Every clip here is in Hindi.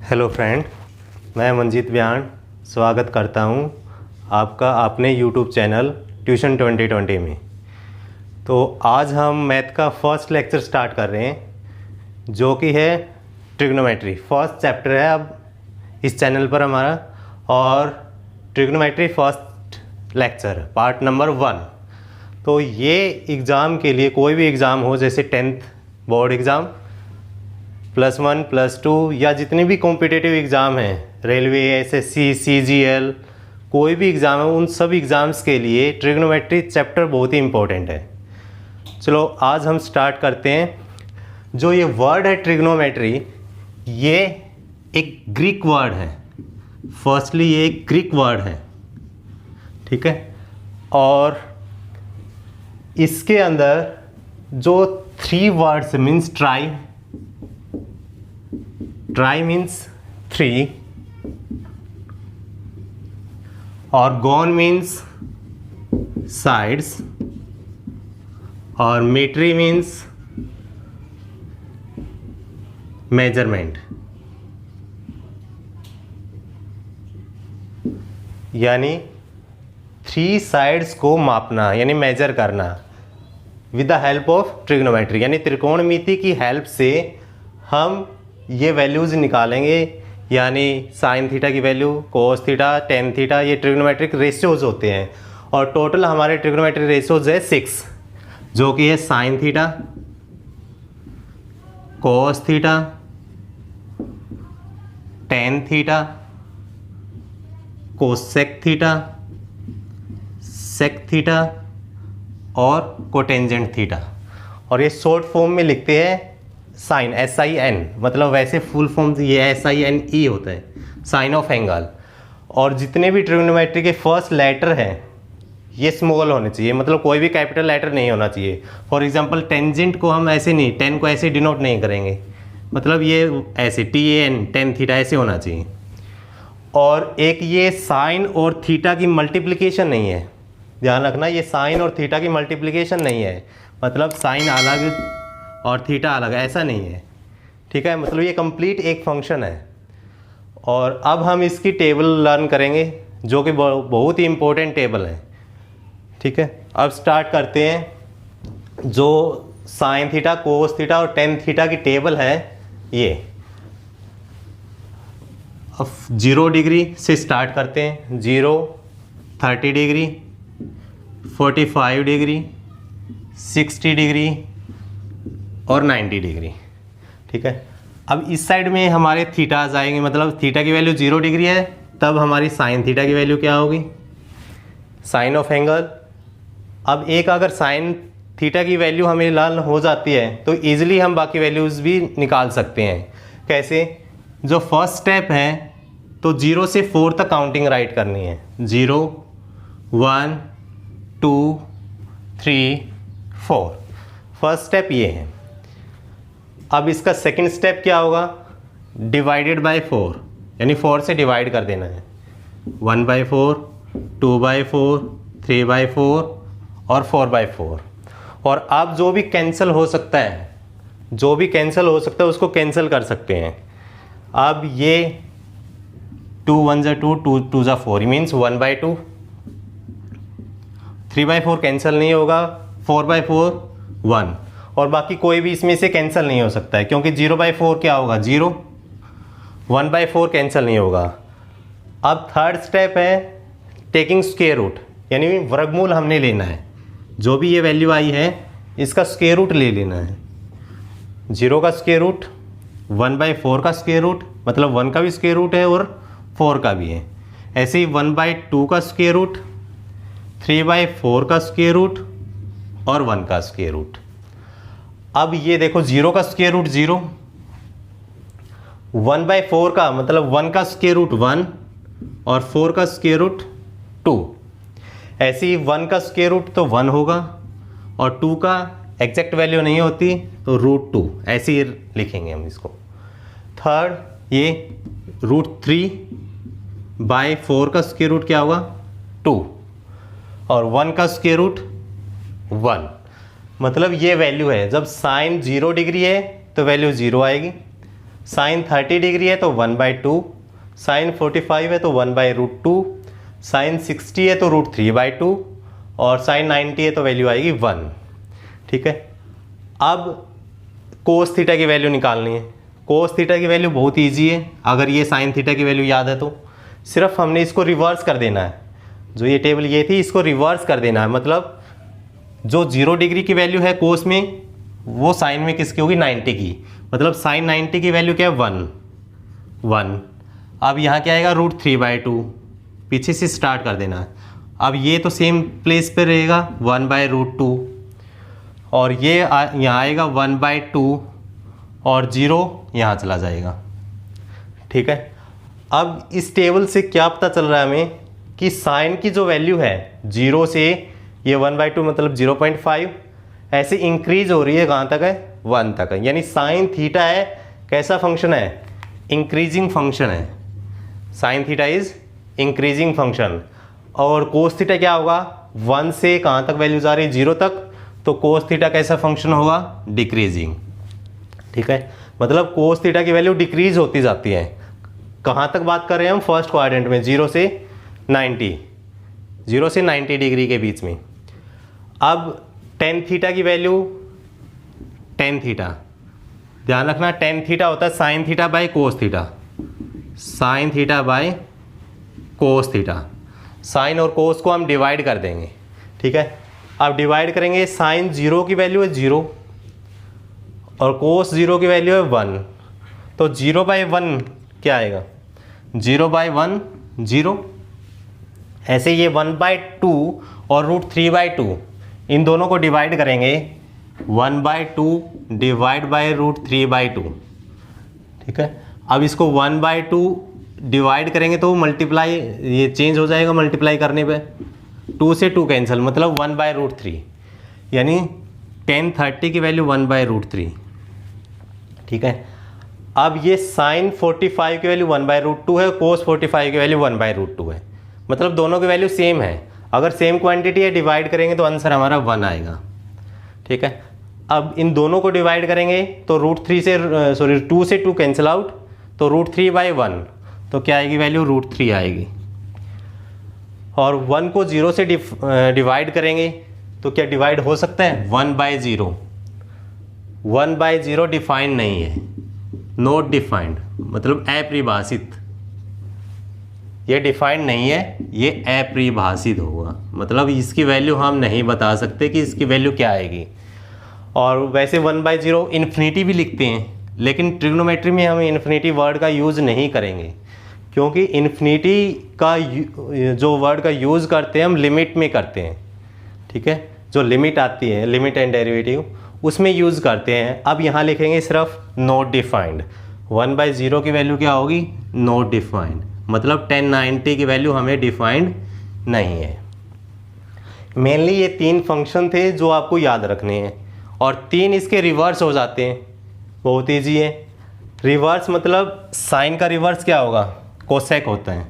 हेलो फ्रेंड, मैं मंजीत व्यान स्वागत करता हूं आपका अपने यूट्यूब चैनल ट्यूशन 2020 में। तो आज हम मैथ का फर्स्ट लेक्चर स्टार्ट कर रहे हैं जो कि है ट्रिग्नोमेट्री। फर्स्ट चैप्टर है अब इस चैनल पर हमारा, और trigonometry first lecture part number 1। तो ये एग्ज़ाम के लिए, कोई भी एग्ज़ाम हो, जैसे 10th बोर्ड एग्ज़ाम, +1 +2 या जितने भी कॉम्पिटिटिव एग्ज़ाम हैं, रेलवे, एसएससी, सीजीएल, कोई भी एग्ज़ाम है, उन सब एग्ज़ाम्स के लिए ट्रिग्नोमेट्री चैप्टर बहुत ही इम्पोर्टेंट है। चलो आज हम स्टार्ट करते हैं। जो ये वर्ड है ट्रिग्नोमेट्री, ये एक ग्रीक वर्ड है। फर्स्टली ये एक ग्रीक वर्ड है, ठीक है। और इसके अंदर जो 3 वर्ड्स मीन्स ट्राई मीन्स 3, और गॉन मीन्स साइड्स, और मेट्री मीन्स मेजरमेंट, यानी 3 साइड्स को मापना यानी मेजर करना with the help of trigonometry, यानी त्रिकोणमिति की हेल्प से हम ये वैल्यूज़ निकालेंगे। यानी साइन थीटा की वैल्यू, कोस थीटा, टेन थीटा, ये ट्रिग्नोमेट्रिक रेशियोज होते हैं। और टोटल हमारे ट्रिग्नोमेट्रिक रेशियोज है 6, जो कि है sine theta, cos theta, tan theta, cosec theta, sec theta और कोटेंजेंट थीटा। और ये शॉर्ट फॉर्म में लिखते हैं साइन, SIN, मतलब वैसे फुल फॉर्म ये SINE होता है, साइन ऑफ एंगल। और जितने भी ट्रिग्नोमेट्री के फर्स्ट लेटर हैं ये स्मॉल होने चाहिए, मतलब कोई भी कैपिटल लेटर नहीं होना चाहिए। फॉर एग्जांपल टेंजेंट को हम ऐसे नहीं, 10 को ऐसे डिनोट नहीं करेंगे, मतलब ये ऐसे TAN, टेन थीटा ऐसे होना चाहिए। और एक ये साइन और थीटा की मल्टीप्लिकेशन नहीं है, ध्यान रखना, ये साइन और थीटा की मल्टीप्लिकेशन नहीं है, मतलब साइन अलग और थीटा अलग, ऐसा नहीं है, ठीक है। मतलब ये कंप्लीट एक फंक्शन है। और अब हम इसकी टेबल लर्न करेंगे जो कि बहुत ही इम्पोर्टेंट टेबल है, ठीक है। अब स्टार्ट करते हैं। जो साइन थीटा, कोस थीटा और टेन थीटा की टेबल है ये। अब 0 डिग्री से स्टार्ट करते हैं। 0, 30 डिग्री, 45 डिग्री, 60 डिग्री और 90 डिग्री, ठीक है। अब इस साइड में हमारे थीटाज आएंगे, मतलब थीटा की वैल्यू 0 डिग्री है, तब हमारी साइन थीटा की वैल्यू क्या होगी, साइन ऑफ एंगल। अब एक अगर साइन थीटा की वैल्यू हमें लर्न हो जाती है तो ईजिली हम बाकी वैल्यूज़ भी निकाल सकते हैं। कैसे? जो फर्स्ट स्टेप है, तो 0 से 4 तक काउंटिंग राइट करनी है। 0, 1, 2, 3, 4, फर्स्ट स्टेप ये है। अब इसका सेकंड स्टेप क्या होगा, डिवाइडेड बाय 4, यानी 4 से डिवाइड कर देना है। 1/4, 2/4, 3/4 और 4/4। और अब जो भी कैंसिल हो सकता है, उसको कैंसिल कर सकते हैं। अब ये 2 1 जा 2, 2 2 जा 4, मीन्स 1/2। 3/4 कैंसिल नहीं होगा, 4/4 1, और बाकी कोई भी इसमें से कैंसिल नहीं हो सकता है, क्योंकि 0/4 क्या होगा, 0, 1/4 कैंसिल नहीं होगा। अब थर्ड स्टेप है टेकिंग स्क्वायर रूट, यानी वर्गमूल हमने लेना है। जो भी ये वैल्यू आई है इसका स्क्वायर रूट ले लेना है। 0 का स्क्वायर रूट, 1/4 का स्क्वायर रूट, मतलब 1 का भी स्क्वायर रूट है और 4 का भी है। ऐसे ही 1/2 का स्क्वायर रूट, 3/4 का स्क्वायर रूट और 1 का स्क्वायर रूट। अब ये देखो, 0 का स्क्वायर रूट 0, 1/4 का मतलब 1 का स्क्वायर रूट 1 और 4 का स्क्वायर रूट 2। ऐसे ही 1 का स्क्वायर रूट तो 1 होगा, और 2 का एग्जैक्ट वैल्यू नहीं होती तो √2, ऐसे ही लिखेंगे हम इसको। थर्ड ये √3/4 का स्क्वायर रूट क्या होगा, 2, और 1 का स्क्वायर रूट 1। मतलब ये वैल्यू है, जब साइन 0 डिग्री है तो वैल्यू 0 आएगी, साइन 30 डिग्री है तो 1/2, साइन 45 है तो 1/√2, साइन 60 है तो √3/2 और साइन 90 है तो वैल्यू आएगी 1। ठीक है, अब कोस थीटा की वैल्यू निकालनी है। कोस थीटा की वैल्यू बहुत ईजी है, अगर ये साइन थीटा की वैल्यू याद है तो सिर्फ हमने इसको रिवर्स कर देना है। जो ये टेबल ये थी इसको रिवर्स कर देना है, मतलब जो 0 डिग्री की वैल्यू है कोस में वो साइन में किसकी होगी 90 की, मतलब साइन 90 की वैल्यू क्या है 1। अब यहाँ क्या आएगा √3/2, पीछे से स्टार्ट कर देना है। अब ये तो सेम प्लेस पे रहेगा 1/√2 और ये यहाँ आएगा 1/2 और 0 यहाँ चला जाएगा। ठीक है, अब इस टेबल से क्या पता चल रहा है हमें कि साइन की जो वैल्यू है 0 से ये 1/2 मतलब 0.5 ऐसे इंक्रीज हो रही है, कहाँ तक है 1 तक है। यानी साइन थीटा है कैसा फंक्शन है, इंक्रीजिंग फंक्शन है। Sine theta is increasing function. और कोस थीटा क्या होगा 1 से कहाँ तक वैल्यू जा रही है 0 तक, तो कोस थीटा कैसा फंक्शन होगा डिक्रीजिंग। ठीक है, मतलब कोस थीटा की वैल्यू डिक्रीज होती जाती है। कहाँ तक बात कर रहे हैं हम, फर्स्ट क्वाड्रेंट में 0 से 90 डिग्री के बीच में। अब टेन थीटा की वैल्यू, टेन थीटा ध्यान रखना, टेन थीटा होता है sine theta by cos theta, sine theta by cos theta. Sine और कोस को हम डिवाइड कर देंगे। ठीक है, अब डिवाइड करेंगे, साइन 0 की वैल्यू है 0 और कोस 0 की वैल्यू है 1, तो 0/1 क्या आएगा 0/1 0। ऐसे ये 1/2 और √3/2 इन दोनों को डिवाइड करेंगे, 1/2 डिवाइड बाय √3/2। ठीक है, अब इसको 1/2 डिवाइड करेंगे तो मल्टीप्लाई ये चेंज हो जाएगा, मल्टीप्लाई करने पे 2 से 2 कैंसिल, मतलब 1/√3, यानी tan 30 की वैल्यू 1/√3। ठीक है, अब ये साइन 45 की वैल्यू 1/√2 है, कोस 45 की वैल्यू 1/√2 है, मतलब दोनों की वैल्यू सेम है। अगर सेम क्वांटिटी है डिवाइड करेंगे तो आंसर हमारा 1 आएगा। ठीक है, अब इन दोनों को डिवाइड करेंगे तो √3 से 2 से 2 कैंसिल आउट, तो √3/1 तो क्या आएगी वैल्यू √3 आएगी। और 1 को 0 से डिवाइड करेंगे तो क्या डिवाइड हो सकता है 1/0। 1/0 डिफाइंड नहीं है, नॉट डिफाइंड मतलब अपरिभाषित, ये डिफाइंड नहीं है, ये अपरिभाषित होगा, मतलब इसकी वैल्यू हम नहीं बता सकते कि इसकी वैल्यू क्या आएगी। और वैसे 1/0 इन्फिनिटी भी लिखते हैं, लेकिन ट्रिग्नोमेट्री में हम इन्फिनिटी वर्ड का यूज़ नहीं करेंगे, क्योंकि इन्फिनिटी का जो वर्ड का यूज़ करते हैं हम लिमिट में करते हैं। ठीक है, जो लिमिट आती है, लिमिट एंड डेरिवेटिव, उसमें यूज़ करते हैं। अब यहाँ लिखेंगे सिर्फ नॉट डिफाइंड, 1/0 की वैल्यू क्या होगी नॉट डिफाइंड, मतलब tan 90 की वैल्यू हमें डिफाइंड नहीं है। मेनली ये 3 फंक्शन थे जो आपको याद रखने हैं, और 3 इसके रिवर्स हो जाते हैं, बहुत ईजी है। रिवर्स मतलब साइन का रिवर्स क्या होगा कोसेक होता है,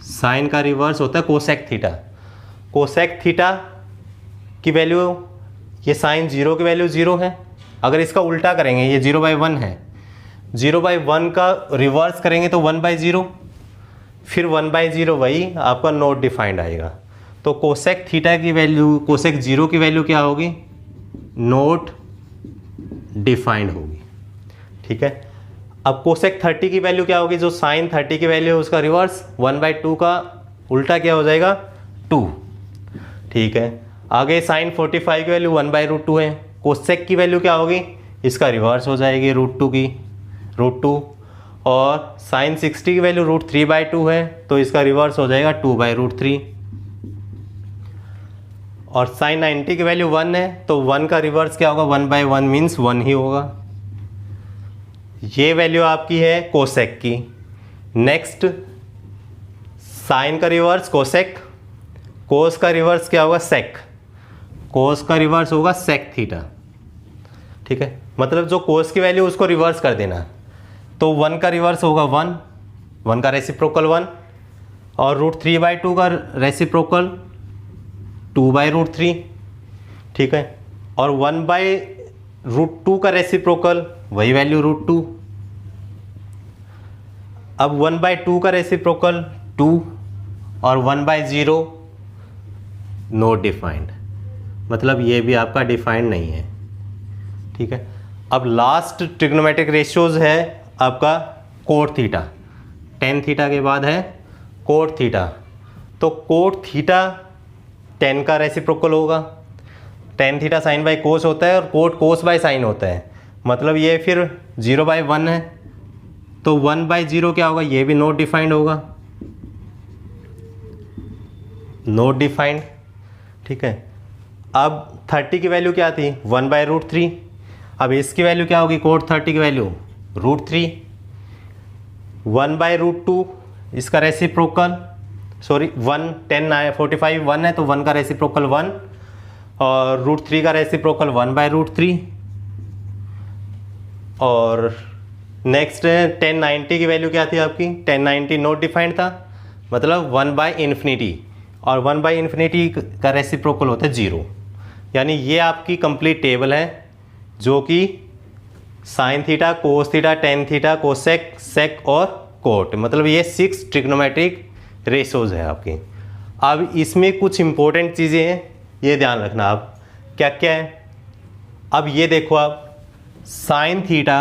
साइन का रिवर्स होता है कोसेक थीटा। कोसेक थीटा की वैल्यू, ये साइन 0 की वैल्यू 0 है, अगर इसका उल्टा करेंगे ये 0/1 है, 0/1 का रिवर्स करेंगे तो 1/0, फिर 1/0 वही आपका नॉट डिफाइंड आएगा। तो कोसेक थीटा की वैल्यू, कोसेक 0 की वैल्यू क्या होगी नॉट डिफाइंड होगी। ठीक है, अब कोसेक 30 की वैल्यू क्या होगी, जो साइन 30 की वैल्यू है उसका रिवर्स 1/2 का उल्टा क्या हो जाएगा 2। ठीक है, आगे साइन 45 की वैल्यू 1/√2 है, कोसेक की वैल्यू क्या होगी इसका रिवर्स हो जाएगी √2 की √2, और साइन 60 की वैल्यू √3/2 है तो इसका रिवर्स हो जाएगा 2/√3, और साइन 90 की वैल्यू 1 है तो 1 का रिवर्स क्या होगा 1/1 मीन्स 1 ही होगा। ये वैल्यू आपकी है कोसेक की। नेक्स्ट साइन का रिवर्स कोसेक, कोस का रिवर्स क्या होगा सेक, कोस का रिवर्स होगा सेक थीटा। ठीक है, मतलब जो कोस की वैल्यू उसको रिवर्स कर देना, तो 1 का रिवर्स होगा 1 का रेसिप्रोकल 1, और √3/2 का रेसिप्रोकल 2/√3। ठीक है, और 1/√2 का रेसिप्रोकल वही वैल्यू √2। अब 1/2 का रेसिप्रोकल 2 और 1/0 नॉट डिफाइंड, मतलब ये भी आपका डिफाइंड नहीं है। ठीक है, अब लास्ट ट्रिग्नोमेट्रिक रेशियोज है आपका कोट थीटा। टेन थीटा के बाद है कोट थीटा, तो कोट थीटा टेन का रेसिप्रोकल होगा। टेन थीटा साइन बाई कोस होता है और कोट कोस बाई साइन होता है, मतलब ये फिर 0/1 है, तो 1/0 क्या होगा, ये भी नॉट डिफाइंड होगा, नॉट डिफाइंड। ठीक है, अब 30 की वैल्यू क्या थी, 1/√3। अब इसकी वैल्यू क्या होगी, कोट 30 की वैल्यू √3। 1/√2 इसका रेसिप्रोकल, सॉरी 1 10 45 1 है, तो 1 का रेसिप्रोकल 1 और √3 का रेसिप्रोकल 1/√3। और नेक्स्ट 1090 की वैल्यू क्या थी आपकी, 1090 नॉट डिफाइंड था, मतलब 1/∞, और 1/∞ का रेसिप्रोकल होता है 0। यानी ये आपकी कंप्लीट टेबल है जो कि sine theta, cos theta, tan theta, cosec, sec और कोट, मतलब ये 6 ट्रिग्नोमेट्रिक रेशोज है आपकी। अब इसमें कुछ इंपॉर्टेंट चीज़ें हैं, ये ध्यान रखना आप, क्या क्या है। अब ये देखो आप, साइन थीटा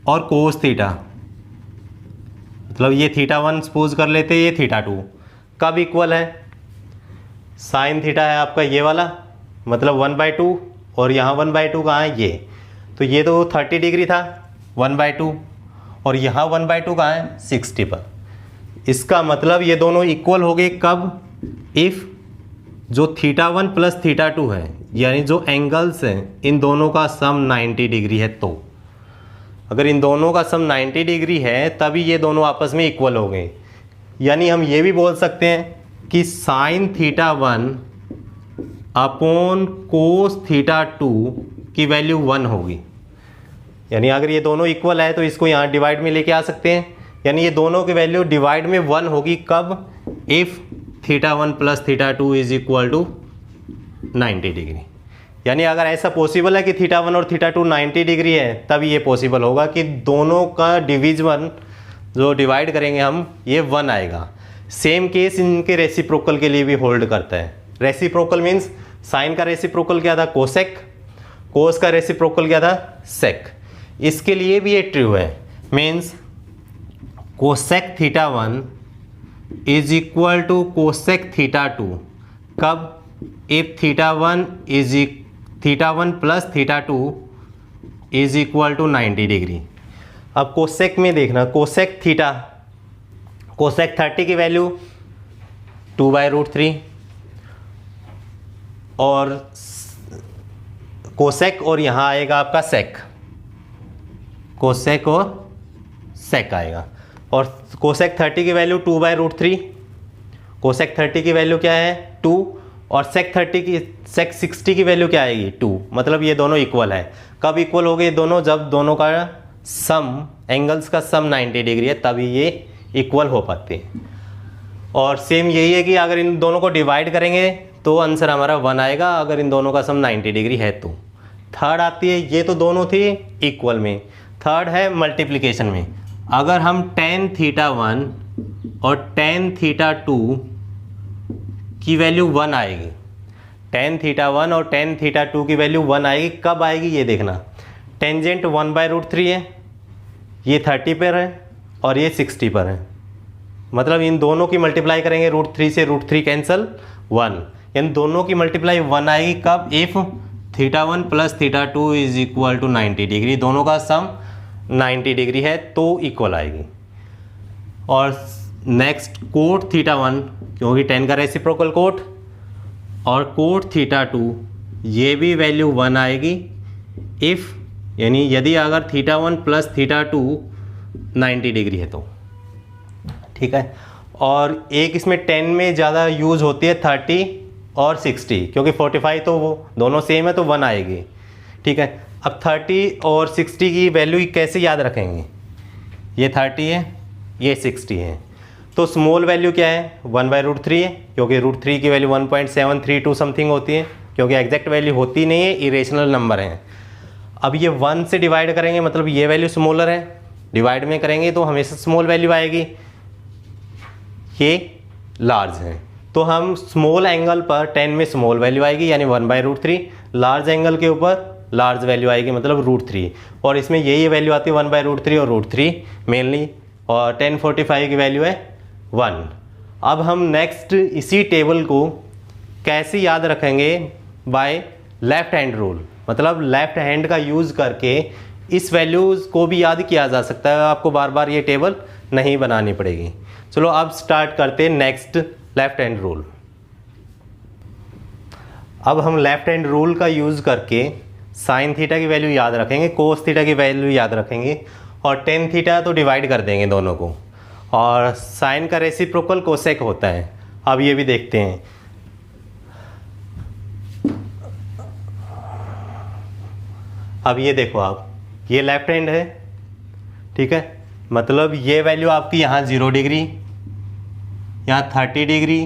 और कोस थीटा, मतलब ये θ1 सपोज कर लेते हैं, ये θ2 कब इक्वल है। साइन थीटा है आपका ये वाला, मतलब 1/2, और यहाँ 1/2 कहाँ है, ये तो ये तो 30 डिग्री था 1/2, और यहाँ 1/2 कहाँ है 60 पर। इसका मतलब ये दोनों इक्वल हो गए कब, इफ़ जो θ1 प्लस θ2 है, यानी जो एंगल्स हैं इन दोनों का सम 90 डिग्री है, तो अगर इन दोनों का सम 90 डिग्री है तभी ये दोनों आपस में इक्वल हो गए। यानी हम ये भी बोल सकते हैं कि साइन θ1 अपॉन कोस θ2 की वैल्यू 1 होगी। यानी अगर ये दोनों इक्वल है तो इसको यहाँ डिवाइड में लेके आ सकते हैं, यानी ये दोनों की वैल्यू डिवाइड में 1 होगी कब, if θ1 plus θ2 is equal to 90 degree. यानी अगर ऐसा पॉसिबल है कि θ1 और θ2 90 डिग्री है, तब ये पॉसिबल होगा कि दोनों का डिवीजन जो डिवाइड करेंगे हम, ये 1 आएगा। सेम केस इनके रेसिप्रोकल के लिए भी होल्ड करता है। रेसिप्रोकल मीन्स साइन का रेसिप्रोकल क्या था, कोसेक, कोस का रेसिप्रोकल क्या था, सेक। इसके लिए भी ये ट्रू है, means cosec θ1 is equal to cosec θ2 कब, if θ1 plus θ2 is equal to 90 degree. अब कोसेक में देखना, कोसेक थीटा, कोसेक 30 की वैल्यू 2/√3, और कोसेक और यहाँ आएगा आपका सेक, कोसेक और सेक आएगा। और कोसेक 30 की वैल्यू 2/√3, कोसेक 30 की वैल्यू क्या है 2, और सेक 60 की वैल्यू क्या आएगी 2, मतलब ये दोनों इक्वल है। कब इक्वल हो गए दोनों, जब दोनों का सम, एंगल्स का सम 90 डिग्री है, तभी ये इक्वल हो पाते हैं। और सेम यही है कि अगर इन दोनों को डिवाइड करेंगे तो आंसर हमारा 1 आएगा, अगर इन दोनों का सम 90 डिग्री है तो। थर्ड आती है, ये तो दोनों थी इक्वल में, थर्ड है मल्टीप्लिकेशन में। अगर हम tan θ1 और tan θ2 की वैल्यू 1 आएगी, tan θ1 और tan θ2 की वैल्यू 1 आएगी, कब आएगी ये देखना। टेंजेंट 1/√3 है, ये 30 पर है और ये 60 पर है, मतलब इन दोनों की मल्टीप्लाई करेंगे, √3 से √3 कैंसिल 1, यानी दोनों की मल्टीप्लाई 1 आएगी कब, if θ1 plus θ2 is equal to 90 degree, दोनों का सम 90 डिग्री है तो इक्वल आएगी। और नेक्स्ट कोट θ1, क्योंकि 10 का रेसिप्रोकल कोट, और कोट θ2 ये भी वैल्यू 1 आएगी इफ़, यानी यदि अगर θ1 प्लस θ2 90 डिग्री है तो। ठीक है, और एक इसमें 10 में ज़्यादा यूज़ होती है 30 और 60, क्योंकि 45 तो वो दोनों सेम है तो 1 आएगी। ठीक है, अब 30 और 60 की वैल्यू कैसे याद रखेंगे, ये 30 है ये 60 है, तो स्मॉल वैल्यू क्या है 1/√3 है, क्योंकि √3 की वैल्यू 1.732 समथिंग होती है, क्योंकि एग्जैक्ट वैल्यू होती नहीं है, इरेशनल नंबर है। अब ये 1 से डिवाइड करेंगे, मतलब ये वैल्यू स्मॉलर है, डिवाइड में करेंगे तो हमेशा स्मॉल वैल्यू आएगी, ये लार्ज है। तो हम स्मॉल एंगल पर 10 में स्मॉल वैल्यू आएगी यानी 1/√3, लार्ज एंगल के ऊपर लार्ज वैल्यू आएगी मतलब √3, और इसमें ये वैल्यू आती है 1/√3 और √3 मेनली, और 1045 की वैल्यू है 1। अब हम नेक्स्ट इसी टेबल को कैसे याद रखेंगे, बाय लेफ्ट हैंड रूल, मतलब लेफ्ट हैंड का यूज़ करके इस वैल्यूज़ को भी याद किया जा सकता है, आपको बार बार ये टेबल नहीं बनानी पड़ेगी। चलो अब स्टार्ट करते हैं नेक्स्ट लेफ्ट हैंड रूल। अब हम लेफ्ट हैंड रूल का यूज़ करके साइन थीटा की वैल्यू याद रखेंगे, कोस थीटा की वैल्यू याद रखेंगे, और टेन थीटा तो डिवाइड कर देंगे दोनों को, और साइन का रेसिप्रोकल कोसेक होता है। अब ये भी देखते हैं। अब ये देखो आप, ये लेफ्ट हैंड है, ठीक है, मतलब ये वैल्यू आपकी यहाँ 0 डिग्री, यहाँ 30 डिग्री,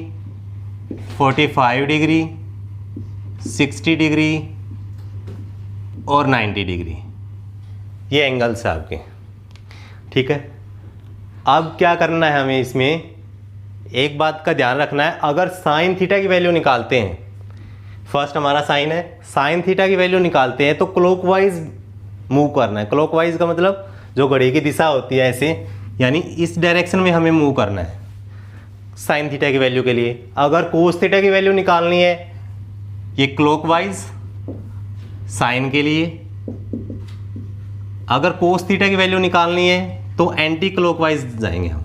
45 डिग्री, 60 डिग्री और 90 डिग्री, ये एंगल्स है आपके, ठीक है। अब क्या करना है हमें, इसमें एक बात का ध्यान रखना है, अगर साइन थीटा की वैल्यू निकालते हैं, फर्स्ट हमारा साइन है, साइन थीटा की वैल्यू निकालते हैं तो क्लॉकवाइज मूव करना है। क्लॉकवाइज का मतलब जो घड़ी की दिशा होती है ऐसे, यानी इस डायरेक्शन में हमें मूव करना है साइन थीटा की वैल्यू के लिए। अगर कोस थीटा की वैल्यू निकालनी है, ये क्लॉकवाइज साइन के लिए, अगर कोस थीटा की वैल्यू निकालनी है तो एंटी क्लॉकवाइज जाएंगे हम,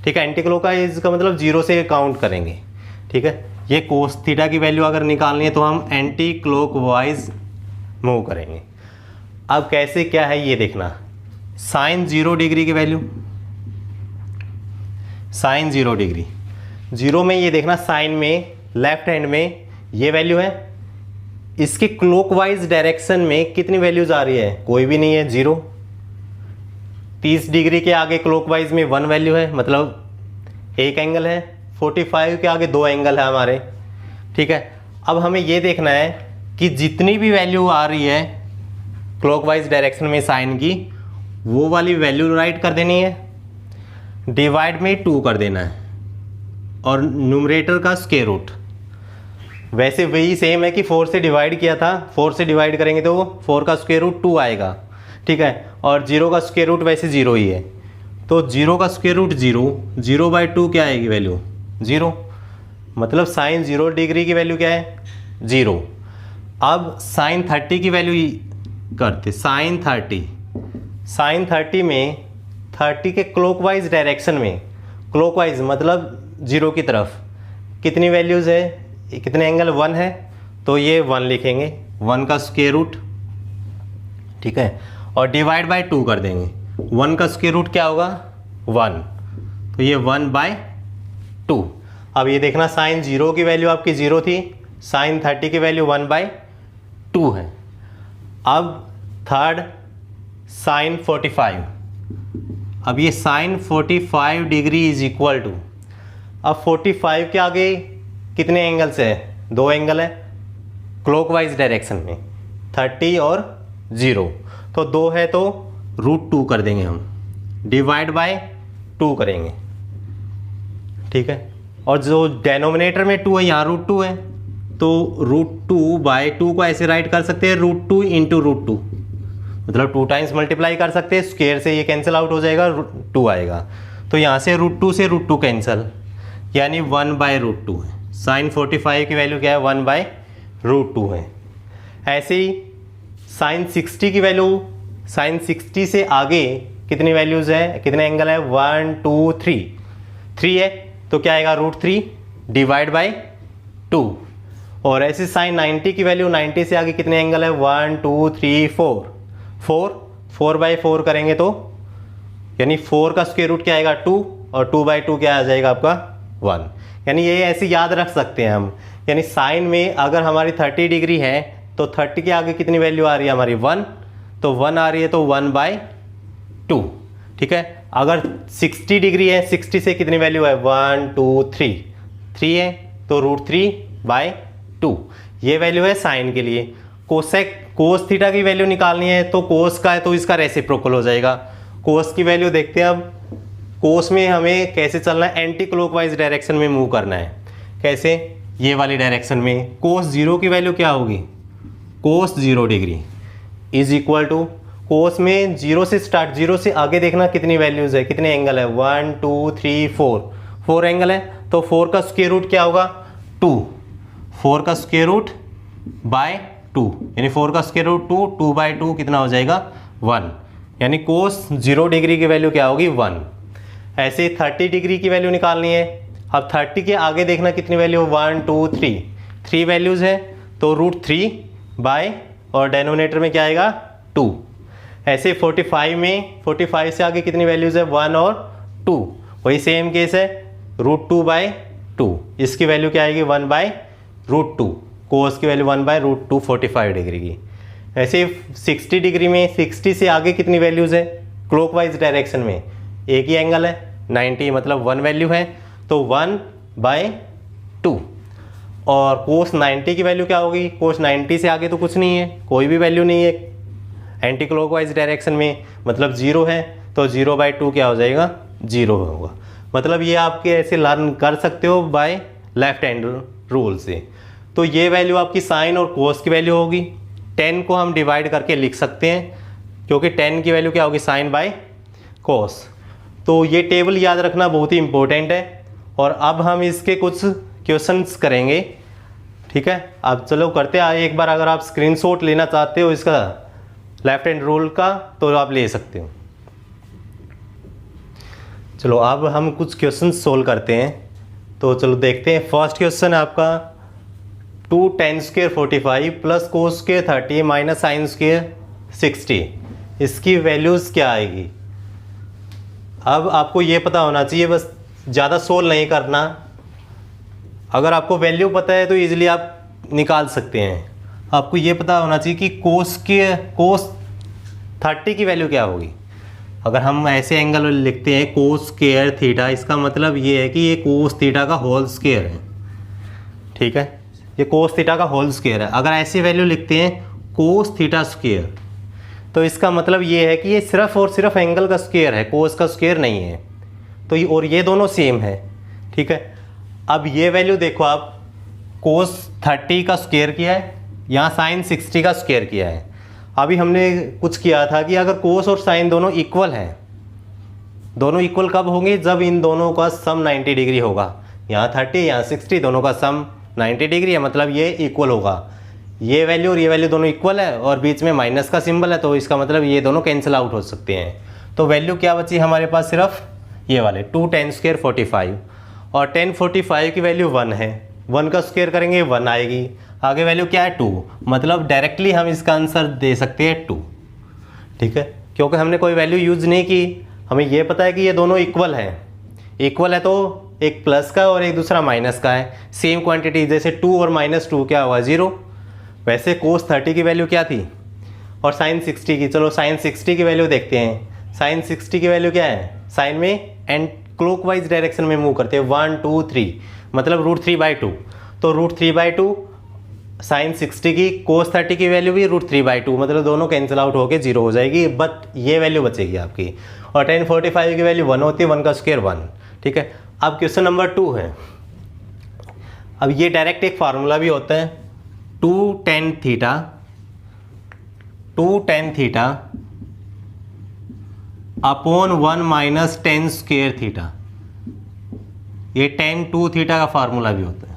ठीक है। एंटी क्लॉकवाइज का मतलब 0 से काउंट करेंगे, ठीक है। ये कोस थीटा की वैल्यू अगर निकालनी है तो हम एंटी क्लॉकवाइज मूव करेंगे। अब कैसे क्या है ये देखना, साइन 0 डिग्री की वैल्यू, साइन 0 डिग्री, 0 में ये देखना साइन में लेफ्ट हैंड में ये वैल्यू है, इसके क्लॉकवाइज डायरेक्शन में कितनी वैल्यूज आ रही है, कोई भी नहीं है, 0। 30 डिग्री के आगे क्लॉकवाइज में 1 वैल्यू है, मतलब एक एंगल है। 45 के आगे 2 एंगल है हमारे, ठीक है। अब हमें ये देखना है कि जितनी भी वैल्यू आ रही है क्लॉकवाइज डायरेक्शन में साइन की, वो वाली वैल्यू राइट कर देनी है, डिवाइड में 2 कर देना है, और न्यूमरेटर का स्क्वायर रूट। वैसे वही सेम है कि 4 से डिवाइड किया था, 4 से डिवाइड करेंगे तो 4 का स्क्वायर रूट 2 आएगा, ठीक है, और 0 का स्क्वायर रूट वैसे 0 ही है, तो 0 का स्क्वायर रूट 0, 0/2 क्या आएगी वैल्यू, 0, मतलब साइन 0 डिग्री की वैल्यू क्या है, 0। अब साइन 30 की वैल्यू करते, साइन 30 में 30 के क्लॉकवाइज डायरेक्शन में, क्लॉकवाइज मतलब 0 की तरफ कितनी वैल्यूज़ है, कितने एंगल, 1 है, तो ये 1 लिखेंगे, 1 का स्क्वायर रूट, ठीक है, और डिवाइड बाय 2 कर देंगे। 1 का स्क्वायर रूट क्या होगा, 1, तो ये 1/2। अब ये देखना साइन 0 की वैल्यू आपकी 0 थी, साइन 30 की वैल्यू 1/2 है। अब थर्ड साइन 45, अब ये sine 45 degree is equal to, अब 45 के आगे कितने एंगल्स है, 2 एंगल है क्लॉकवाइज डायरेक्शन में, 30 और 0, तो 2 है तो √2 कर देंगे हम, डिवाइड बाय 2 करेंगे, ठीक है। और जो डेनोमिनेटर में 2 है, यहाँ √2 है, तो √2/2 को ऐसे राइट कर सकते हैं, √2 × √2, मतलब 2 टाइम्स मल्टीप्लाई कर सकते हैं, स्क्वायर से ये कैंसिल आउट हो जाएगा, 2 आएगा, तो यहाँ से √2 से √2 कैंसिल, यानी 1/√2 है। साइन 45 की वैल्यू क्या है, 1/√2 है। ऐसे ही साइन 60 की वैल्यू, साइन 60 से आगे कितनी वैल्यूज़ है, कितने एंगल है, 1 2 3 है, तो क्या आएगा, √3 डिवाइड बाय 2। और ऐसे साइन 90 की वैल्यू, 90 से आगे कितने एंगल है, 1 2 3 4/4 करेंगे तो, यानी 4 का स्क्वायर रूट क्या आएगा, 2, और 2/2 क्या आ जाएगा आपका, 1। यानी ये ऐसे याद रख सकते हैं हम, यानी साइन में अगर हमारी 30 डिग्री है तो 30 के आगे कितनी वैल्यू आ रही है हमारी, 1, तो 1 आ रही है तो 1/2, ठीक है। अगर 60 डिग्री है, 60 से कितनी वैल्यू है, 1 2 3 है, तो √3/2, ये वैल्यू है साइन के लिए। कोस थीटा की वैल्यू निकालनी है तो कोस का है तो इसका रेसिप्रोकल हो जाएगा, कोस की वैल्यू देखते हैं। अब कोस में हमें कैसे चलना है, एंटी क्लॉकवाइज डायरेक्शन में मूव करना है। कैसे, ये वाली डायरेक्शन में। कोस 0 की वैल्यू क्या होगी, कोस 0 डिग्री इज इक्वल टू, कोस में 0 से स्टार्ट, 0 से आगे देखना कितनी वैल्यूज़ है, कितने एंगल है, 1 2 3 4 एंगल है। तो 4 का स्क्वायर रूट क्या होगा, 2, 4 का स्क्वायर रूट बाय 2, यानी 4 का स्क्वायर रूट 2, 2 बाय 2 कितना हो जाएगा 1, यानी कोस 0 डिग्री की वैल्यू क्या होगी 1। ऐसे 30 डिग्री की वैल्यू निकालनी है। अब 30 के आगे देखना कितनी वैल्यू, 1 2 3 वैल्यूज़ है, तो √3 बाय, और डेनोमिनेटर में क्या आएगा 2। ऐसे 45 में, 45 से आगे कितनी वैल्यूज़ है 1 और 2, वही सेम केस है, √2 बाय 2, इसकी वैल्यू क्या आएगी 1 बाय √2, कोस की वैल्यू 1 बाय √2 45 डिग्री की। ऐसे 60 डिग्री में, 60 से आगे कितनी वैल्यूज़ है क्लॉकवाइज डायरेक्शन में, एक ही एंगल है 90, मतलब 1 वैल्यू है, तो 1 बाय 2। और कोस 90 की वैल्यू क्या होगी, कोस 90 से आगे तो कुछ नहीं है, कोई भी वैल्यू नहीं है एंटी क्लॉकवाइज डायरेक्शन में, मतलब 0 है, तो 0 बाय 2 क्या हो जाएगा 0 होगा। मतलब ये आपके ऐसे लर्न कर सकते हो बाय लेफ्ट हैंड रूल से। तो ये वैल्यू आपकी साइन और कोस की वैल्यू होगी। 10 को हम डिवाइड करके लिख सकते हैं, क्योंकि 10 की वैल्यू क्या होगी साइन बाय कोस। तो ये टेबल याद रखना बहुत ही इंपॉर्टेंट है। और अब हम इसके कुछ क्वेश्चंस करेंगे, ठीक है। अब चलो करते हैं एक बार। अगर आप स्क्रीनशॉट लेना चाहते हो इसका लेफ्ट हैंड रूल का, तो आप ले सकते हो। चलो अब हम कुछ क्वेश्चन सोल्व करते हैं। तो चलो देखते हैं। फर्स्ट क्वेश्चन है आपका 2 tan square 45 plus cos square 30 minus sine square 60, इसकी वैल्यूज़ क्या आएगी। अब आपको ये पता होना चाहिए, बस ज़्यादा सोल्व नहीं करना। अगर आपको वैल्यू पता है तो इजीली आप निकाल सकते हैं। आपको ये पता होना चाहिए कि कोस 30 की वैल्यू क्या होगी। अगर हम ऐसे एंगल लिखते हैं कोस स्क्वायर थीटा, इसका मतलब ये है कि ये कोस थीटा का होल स्क्वायर है, ठीक है, ये कोस थीटा का होल स्क्वायर है। अगर ऐसी वैल्यू लिखते हैं कोस थीटा स्क्वायर, तो इसका मतलब ये है कि ये सिर्फ और सिर्फ एंगल का स्क्वायर है, कोस का स्क्वायर नहीं है। तो ये और ये दोनों सेम है, ठीक है। अब ये वैल्यू देखो आप, कोस 30 का स्क्वायर किया है, यहाँ साइन 60 का स्क्वायर किया है। अभी हमने कुछ किया था कि अगर कोस और साइन दोनों इक्वल हैं, दोनों इक्वल कब होंगे, जब इन दोनों का सम 90 डिग्री होगा। यहाँ 30 यहाँ 60, दोनों का सम 90 डिग्री है, मतलब ये इक्वल होगा। ये वैल्यू और ये वैल्यू दोनों इक्वल है और बीच में माइनस का सिंबल है, तो इसका मतलब ये दोनों कैंसिल आउट हो सकते हैं। तो वैल्यू क्या बची हमारे पास, सिर्फ ये वाले 2 tan स्क्वायर 45, और tan 45 की वैल्यू 1 है, 1 का स्क्वायर करेंगे 1 आएगी। आगे वैल्यू क्या है 2, मतलब डायरेक्टली हम इसका आंसर दे सकते हैं 2, ठीक है, क्योंकि हमने कोई वैल्यू यूज़ नहीं की। हमें ये पता है कि ये दोनों इक्वल हैं, इक्वल है तो एक प्लस का और एक दूसरा माइनस का है, सेम क्वांटिटी, जैसे 2 और -2 क्या हुआ 0। वैसे कोस 30 की वैल्यू क्या थी और साइन 60 की, चलो साइन 60 की वैल्यू देखते हैं। साइन 60 की वैल्यू क्या है, साइन में एंड क्लॉकवाइज डायरेक्शन में मूव करते हैं, 1 2 3, मतलब √3/2, तो √3/2 साइन 60 की, कोस 30 की वैल्यू भी √3/2, मतलब दोनों कैंसिल आउट होकर 0 हो जाएगी, बट ये वैल्यू बचेगी आपकी। और tan 45 की वैल्यू 1 होती है, 1 का स्क्वायर 1, ठीक है। अब क्वेश्चन नंबर 2 है। अब ये डायरेक्ट एक फार्मूला भी होता है, 2 tan theta upon 1 minus tan square theta, ये tan 2 थीटा का फार्मूला भी होता है,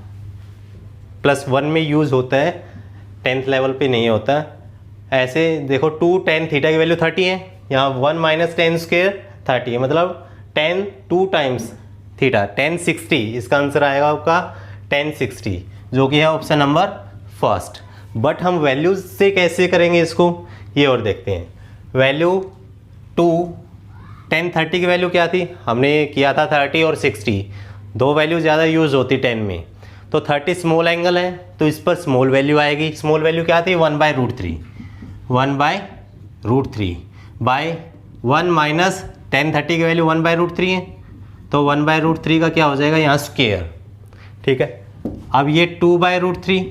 +1 में यूज़ होता है, 10th लेवल पे नहीं होता। ऐसे देखो 2 tan थीटा की वैल्यू 30 है, यहाँ 1 माइनस tan स्क्वायर 30 है, मतलब tan 2 टाइम्स थीटा, tan 60, इसका आंसर आएगा आपका tan 60, जो कि है ऑप्शन नंबर फर्स्ट। बट हम वैल्यूज से कैसे करेंगे इसको, ये और देखते हैं। वैल्यू 2 tan 30 की वैल्यू क्या थी, हमने किया था 30 और 60, दो वैल्यू ज़्यादा यूज़ होती 10 में, तो 30 स्मॉल एंगल है तो इस पर स्मॉल वैल्यू आएगी। स्मॉल वैल्यू क्या थी 1/√3, 1/√3 बाय 1 माइनस tan 30 की वैल्यू 1/√3 है, तो 1/√3 का क्या हो जाएगा यहाँ स्क्वायर, ठीक है। अब ये 2/√3,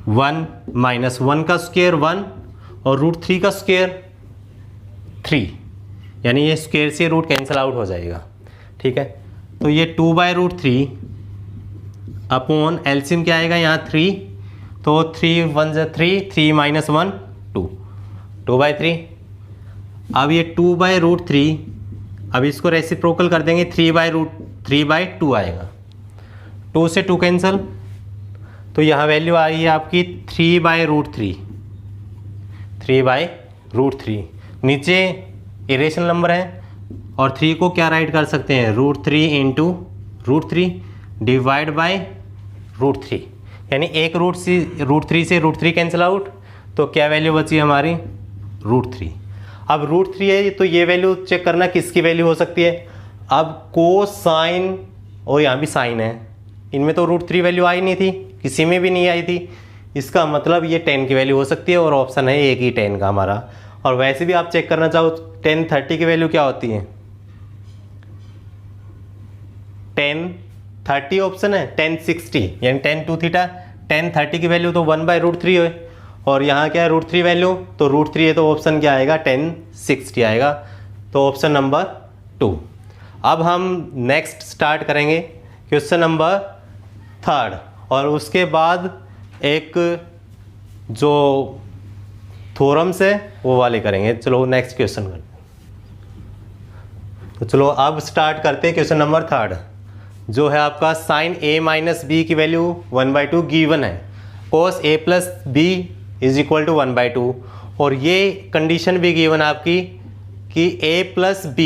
1 माइनस 1 का स्क्वायर 1 और √3 का स्क्वायर 3, यानी ये स्क्वायर से रूट कैंसिल आउट हो जाएगा। ठीक है, तो ये 2/√3 अपॉन एलसीएम क्या आएगा यहाँ 3, तो 3 1 जा 3, 3 - 1 2, 2/3। अब ये 2/√3, अब इसको रेसिप्रोकल कर देंगे 3/2 आएगा, 2 से 2 कैंसिल, तो यहाँ वैल्यू आई है आपकी 3/√3, 3/√3। नीचे इरेशनल नंबर है और 3 को क्या राइट कर सकते हैं, √3 × √3 डिवाइड बाय √3, यानी एक √3 से √3 कैंसिल आउट, तो क्या वैल्यू बची हमारी √3। अब √3 है तो ये वैल्यू चेक करना किसकी वैल्यू हो सकती है। अब कोसाइन, और यहाँ भी साइन है, इनमें तो √3 वैल्यू आई नहीं थी, किसी में भी नहीं आई थी, इसका मतलब ये 10 की वैल्यू हो सकती है और ऑप्शन है एक ही 10 का हमारा। और वैसे भी आप चेक करना चाहो 10 30 की वैल्यू क्या होती है, 10 30 ऑप्शन है, 10 60 यानी 10 2 थीटा, 10 30 की वैल्यू तो 1/√3 है, और यहाँ क्या है √3 वैल्यू, तो √3 है तो ऑप्शन क्या आएगा 10 60 आएगा, तो ऑप्शन नंबर 2। अब हम नेक्स्ट स्टार्ट करेंगे क्वेश्चन नंबर 3, और उसके बाद एक जो थ्योरम्स है वो वाले करेंगे। चलो नेक्स्ट क्वेश्चन करते हैं। तो चलो अब स्टार्ट करते हैं क्वेश्चन नंबर 3, जो है आपका साइन a - b की वैल्यू 1/2 गिवन है, cos a + b = 1/2, और ये कंडीशन भी गिवन है आपकी कि a + b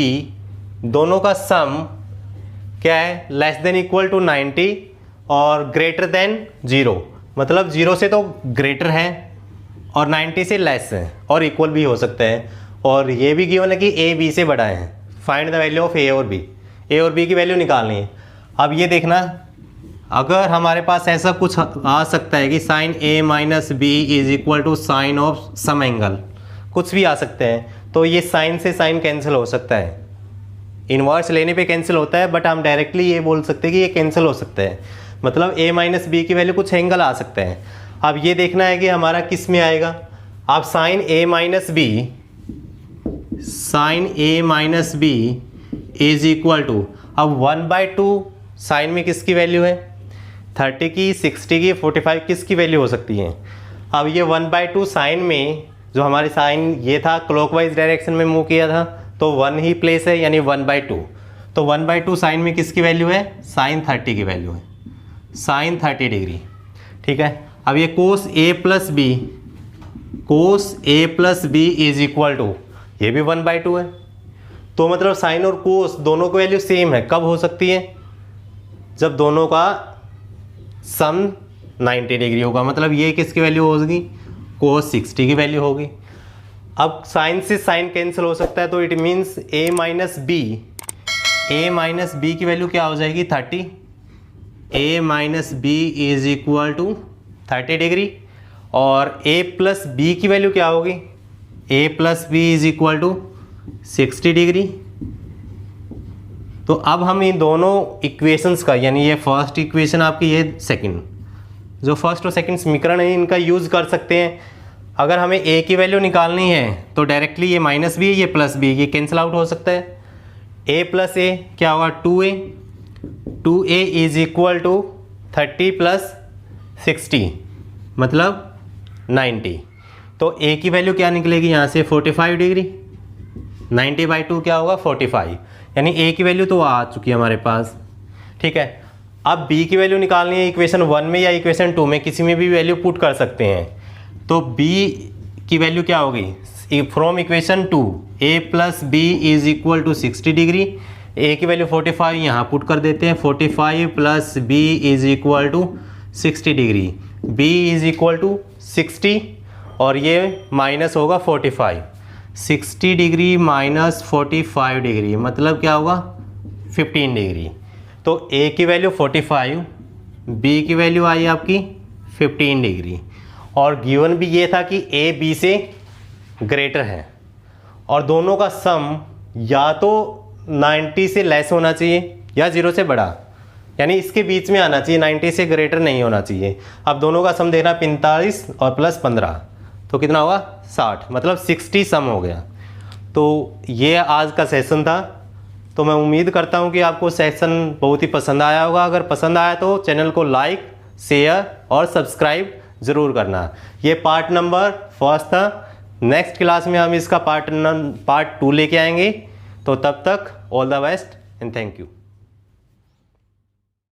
दोनों का सम क्या है, < 90 और greater 0, मतलब 0 से तो ग्रेटर है और 90 से लेस है और इक्वल भी हो सकते हैं, और ये भी गिवन है कि a b से बड़ा है। Find the value of a और b की वैल्यू निकालनी है। अब ये देखना, अगर हमारे पास ऐसा कुछ आ सकता है कि sine a - b = sine of sum angle, कुछ भी आ सकते हैं, तो ये साइन से साइन कैंसिल हो सकता है, इन्वर्स लेने पे कैंसिल होता है, बट हम डायरेक्टली ये बोल सकते हैं कि ये कैंसिल हो सकता है, मतलब a - b की वैल्यू कुछ एंगल आ सकते हैं। अब ये देखना है कि हमारा किस में आएगा। अब साइन a - b = अब 1/2 साइन में किसकी वैल्यू है, 30 की, 60 की, 45 किसकी वैल्यू हो सकती है। अब ये 1/2 साइन में, जो हमारी साइन ये था क्लॉकवाइज डायरेक्शन में मूव किया था, तो 1 ही प्लेस है, यानी 1/2, तो 1/2 साइन में किसकी वैल्यू है, साइन 30 की वैल्यू है, साइन 30 डिग्री। ठीक है, अब ये cos a + b = ये भी 1/2 है, तो मतलब साइन और कोस दोनों की वैल्यू सेम है। कब हो सकती है, जब दोनों का सम 90 डिग्री होगा, मतलब ये किसकी वैल्यू होगी, cos 60 की वैल्यू होगी। अब साइन से साइन कैंसिल हो सकता है, तो इट मीन्स a - b की वैल्यू क्या हो जाएगी 30, a - b = 30 डिग्री, और a + b की वैल्यू क्या होगी, a + b = 60 डिग्री। तो अब हम इन दोनों इक्वेशंस का, यानी ये फर्स्ट इक्वेशन आपकी, ये सेकंड, जो फर्स्ट और सेकंड समीकरण है, इनका यूज़ कर सकते हैं। अगर हमें a की वैल्यू निकालनी है तो डायरेक्टली ये -b, ये +b, ये कैंसिल आउट हो सकता है। a + a क्या होगा 2a = 30 + 60 मतलब 90, तो a की वैल्यू क्या निकलेगी यहाँ से 45 डिग्री, 90/2 क्या होगा 45, यानी a की वैल्यू तो आ चुकी है हमारे पास। ठीक है, अब b की वैल्यू निकालनी है इक्वेशन 1 में या इक्वेशन 2 में, किसी में भी वैल्यू पुट कर सकते हैं। तो b की वैल्यू क्या होगी, from equation 2 a + b = 60 degree, a की वैल्यू 45 यहाँ पुट कर देते हैं, 45 + b = 60 डिग्री, b = 60 और ये माइनस होगा 45, 60 डिग्री - 45 डिग्री मतलब क्या होगा 15 डिग्री। तो a की वैल्यू 45, b की वैल्यू आई आपकी 15 डिग्री, और गिवन भी ये था कि a b से ग्रेटर है, और दोनों का सम या तो 90 से लेस होना चाहिए या 0 से बड़ा, यानी इसके बीच में आना चाहिए, 90 से ग्रेटर नहीं होना चाहिए। अब दोनों का सम देखना 45 और +15 तो कितना होगा 60, मतलब 60 सम हो गया। तो ये आज का सेशन था। तो मैं उम्मीद करता हूँ कि आपको सेशन बहुत ही पसंद आया होगा। अगर पसंद आया तो चैनल को लाइक, शेयर और सब्सक्राइब ज़रूर करना। ये पार्ट नंबर 1 था। नेक्स्ट क्लास में हम इसका पार्ट 2 लेके आएंगे। तो तब तक all the best and thank you.